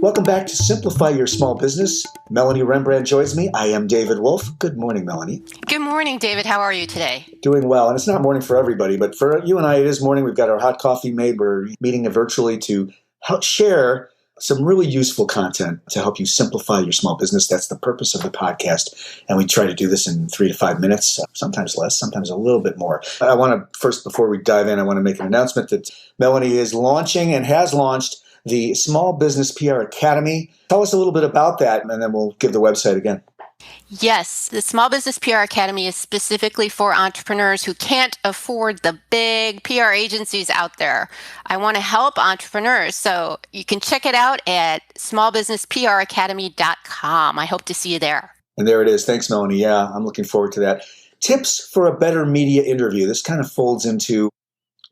Welcome back to Simplify Your Small Business. Melanie Rembrandt joins me. I am David Wolf. Good morning, Melanie. Good morning, David. How are you today? Doing well. And it's not morning for everybody, but for you and I, it is morning. We've got our hot coffee made. We're meeting virtually to help share some really useful content to help you simplify your small business. That's the purpose of the podcast. And we try to do this in 3 to 5 minutes, sometimes less, sometimes a little bit more. I want to first, before we dive in, I want to make an announcement that Melanie is launching and has launched the Small Business PR Academy. Tell us a little bit about that, and then we'll give the website again. Yes, the Small Business PR Academy is specifically for entrepreneurs who can't afford the big PR agencies out there. I want to help entrepreneurs, so you can check it out at smallbusinesspracademy.com. I hope to see you there. And there it is. Thanks, Melanie. Yeah, I'm looking forward to that. Tips for a better media interview. This kind of folds into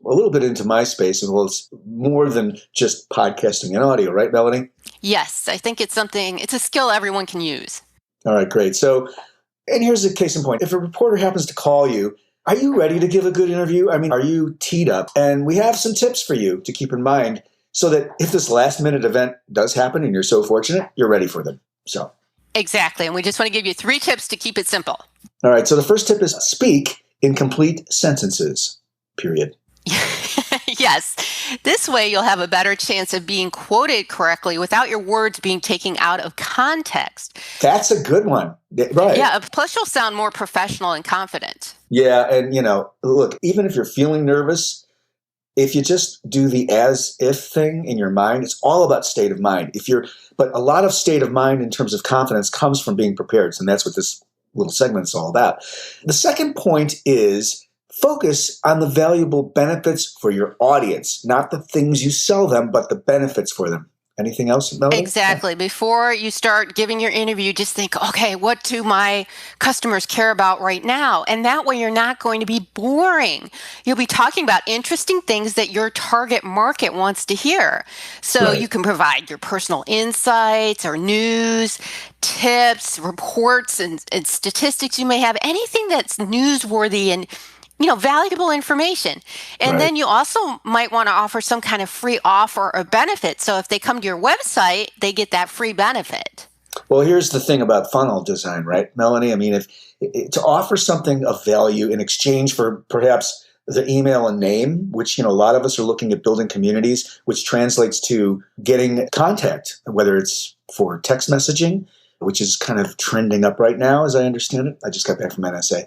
a little bit into my space, and well, it's more than just podcasting and audio, right, Melanie? Yes, I think it's a skill everyone can use. All right, great. So, and here's a case in point. If a reporter happens to call you, are you ready to give a good interview? I mean, are you teed up? And we have some tips for you to keep in mind so that if this last minute event does happen and you're so fortunate, you're ready for them. So, exactly. And we just want to give you 3 tips to keep it simple. All right. So the first tip is speak in complete sentences, period. Yes. This way you'll have a better chance of being quoted correctly without your words being taken out of context. That's a good one. Right. Yeah. Plus you'll sound more professional and confident. Yeah. And, look, even if you're feeling nervous, if you just do the as if thing in your mind, it's all about state of mind. But a lot of state of mind in terms of confidence comes from being prepared. And that's what this little segment is all about. The second point is focus on the valuable benefits for your audience, not the things you sell them, but the benefits for them. Anything else, Melanie? Exactly. Before you start giving your interview, just think, okay, what do my customers care about right now? And that way you're not going to be boring. You'll be talking about interesting things that your target market wants to hear. So You can provide your personal insights or news, tips, reports, and statistics you may have, anything that's newsworthy and valuable information. And then you also might want to offer some kind of free offer or benefit. So if they come to your website, they get that free benefit. Well, here's the thing about funnel design, right, Melanie? I mean, if to offer something of value in exchange for perhaps the email and name, which, a lot of us are looking at building communities, which translates to getting contact, whether it's for text messaging, which is kind of trending up right now, as I understand it. I just got back from NSA.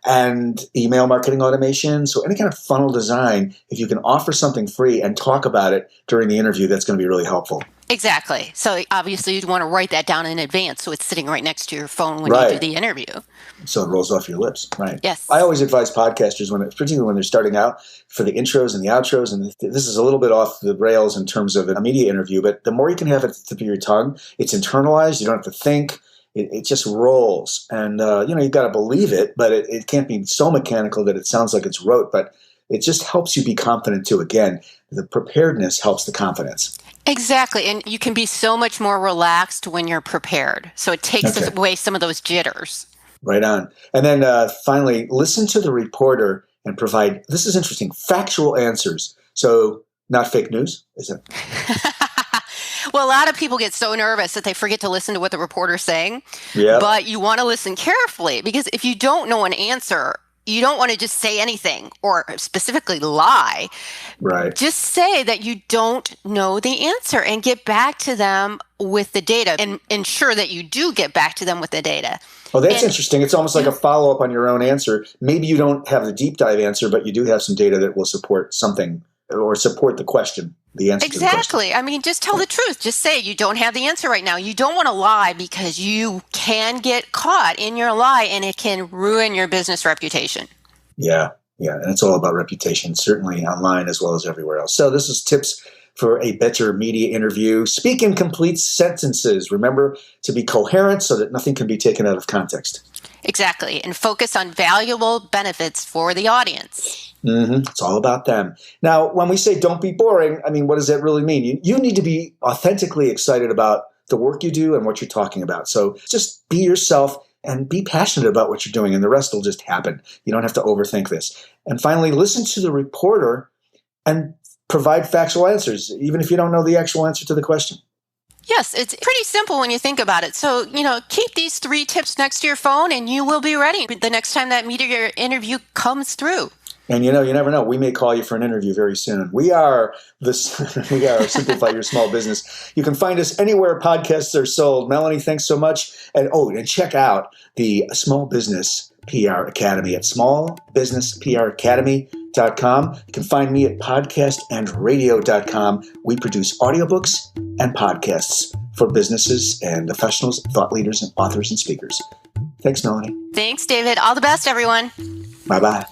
And email marketing automation. So any kind of funnel design, if you can offer something free and talk about it during the interview, that's going to be really helpful. Exactly. So obviously you'd want to write that down in advance so it's sitting right next to your phone when you do the interview. So it rolls off your lips, right? Yes. I always advise podcasters, particularly when they're starting out, for the intros and the outros, and this is a little bit off the rails in terms of a media interview, but the more you can have at the tip of your tongue, it's internalized, you don't have to think, it just rolls. And, you've got to believe it, but it can't be so mechanical that it sounds like it's rote, but it just helps you be confident too. Again, the preparedness helps the confidence. Exactly. And you can be so much more relaxed when you're prepared. So it takes away some of those jitters. Right on. And then finally, listen to the reporter and provide, this is interesting, factual answers. So not fake news, is it? Well, a lot of people get so nervous that they forget to listen to what the reporter's saying. Yeah. But you want to listen carefully because if you don't know an answer, you don't want to just say anything or specifically lie. Right. Just say that you don't know the answer and get back to them with the data and ensure that you do get back to them with the data. Oh, that's interesting. It's almost like a follow-up on your own answer. Maybe you don't have the deep dive answer, but you do have some data that will support something or support the question, the answer to the question. Exactly. I mean, just tell the truth. Just say you don't have the answer right now. You don't want to lie because you can get caught in your lie and it can ruin your business reputation. Yeah. And it's all about reputation, certainly online as well as everywhere else. So this is tips for a better media interview. Speak in complete sentences. Remember to be coherent so that nothing can be taken out of context. Exactly. And focus on valuable benefits for the audience. It's all about them. Now, when we say don't be boring, I mean, what does that really mean? You need to be authentically excited about the work you do and what you're talking about. So just be yourself and be passionate about what you're doing, and the rest will just happen. You don't have to overthink this. And finally, listen to the reporter and provide factual answers, even if you don't know the actual answer to the question. Yes, it's pretty simple when you think about it. So, keep these 3 tips next to your phone and you will be ready the next time that media interview comes through. And you never know. We may call you for an interview very soon. We are Simplify Your Small Business. You can find us anywhere podcasts are sold. Melanie, thanks so much. And check out the Small Business PR Academy at smallbusinesspracademy.com. You can find me at podcastandradio.com. We produce audiobooks and podcasts for businesses and professionals, thought leaders, and authors and speakers. Thanks, Melanie. Thanks, David. All the best, everyone. Bye-bye.